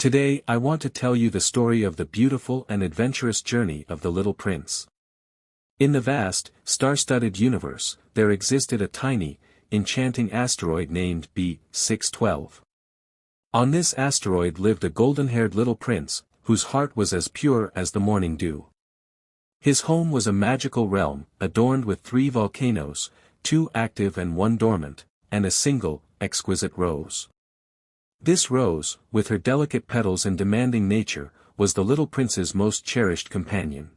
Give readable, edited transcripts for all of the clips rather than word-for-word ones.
Today I want to tell you the story of the beautiful and adventurous journey of the little prince. In the vast, star-studded universe, there existed a tiny, enchanting asteroid named B612. On this asteroid lived a golden-haired little prince, whose heart was as pure as the morning dew. His home was a magical realm, adorned with 3 volcanoes, 2 active and 1 dormant, and a single, exquisite rose. This rose, with her delicate petals and demanding nature, was the little prince's most cherished companion.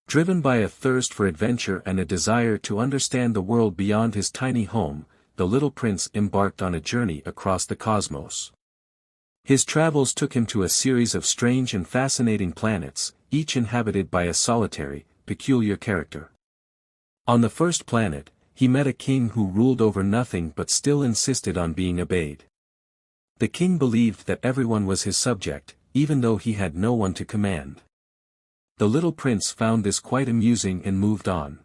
Driven by a thirst for adventure and a desire to understand the world beyond his tiny home, the little prince embarked on a journey across the cosmos. His travels took him to a series of strange and fascinating planets, each inhabited by a solitary, peculiar character. On the first planet, he met a king who ruled over nothing but still insisted on being obeyed. The king believed that everyone was his subject, even though he had no one to command. The little prince found this quite amusing and moved on.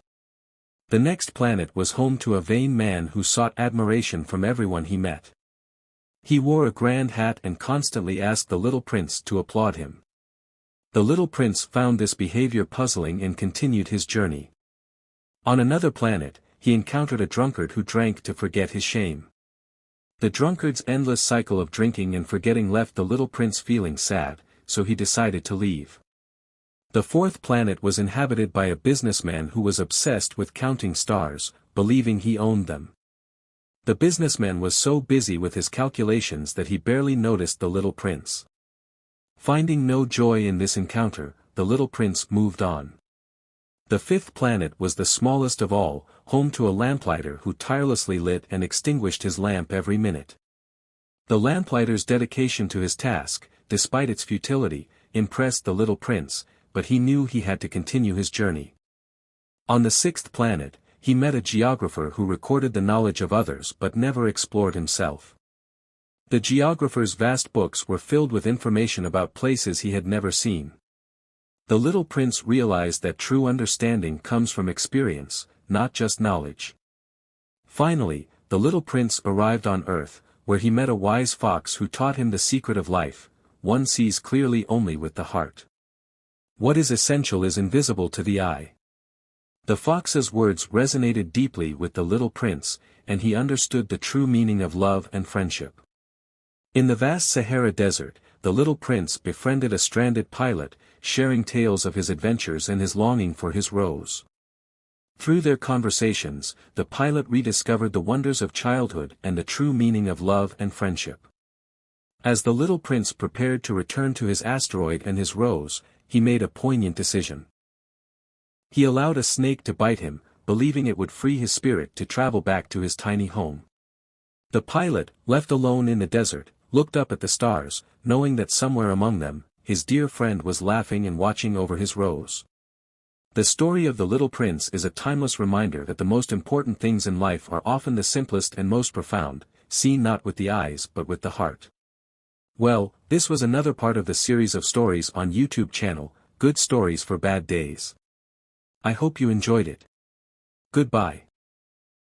The next planet was home to a vain man who sought admiration from everyone he met. He wore a grand hat and constantly asked the little prince to applaud him. The little prince found this behavior puzzling and continued his journey. On another planet, he encountered a drunkard who drank to forget his shame. The drunkard's endless cycle of drinking and forgetting left the little prince feeling sad, so he decided to leave. The fourth planet was inhabited by a businessman who was obsessed with counting stars, believing he owned them. The businessman was so busy with his calculations that he barely noticed the little prince. Finding no joy in this encounter, the little prince moved on. The fifth planet was the smallest of all, home to a lamplighter who tirelessly lit and extinguished his lamp every minute. The lamplighter's dedication to his task, despite its futility, impressed the little prince, but he knew he had to continue his journey. On the sixth planet, he met a geographer who recorded the knowledge of others but never explored himself. The geographer's vast books were filled with information about places he had never seen. The little prince realized that true understanding comes from experience, not just knowledge. Finally, the little prince arrived on Earth, where he met a wise fox who taught him the secret of life: one sees clearly only with the heart. What is essential is invisible to the eye. The fox's words resonated deeply with the little prince, and he understood the true meaning of love and friendship. In the vast Sahara Desert, the little prince befriended a stranded pilot, sharing tales of his adventures and his longing for his rose. Through their conversations, the pilot rediscovered the wonders of childhood and the true meaning of love and friendship. As the little prince prepared to return to his asteroid and his rose, he made a poignant decision. He allowed a snake to bite him, believing it would free his spirit to travel back to his tiny home. The pilot, left alone in the desert, looked up at the stars, knowing that somewhere among them, his dear friend was laughing and watching over his rose. The story of the little prince is a timeless reminder that the most important things in life are often the simplest and most profound, seen not with the eyes but with the heart. Well, this was another part of the series of stories on YouTube channel, Good Stories for Bad Days. I hope you enjoyed it. Goodbye.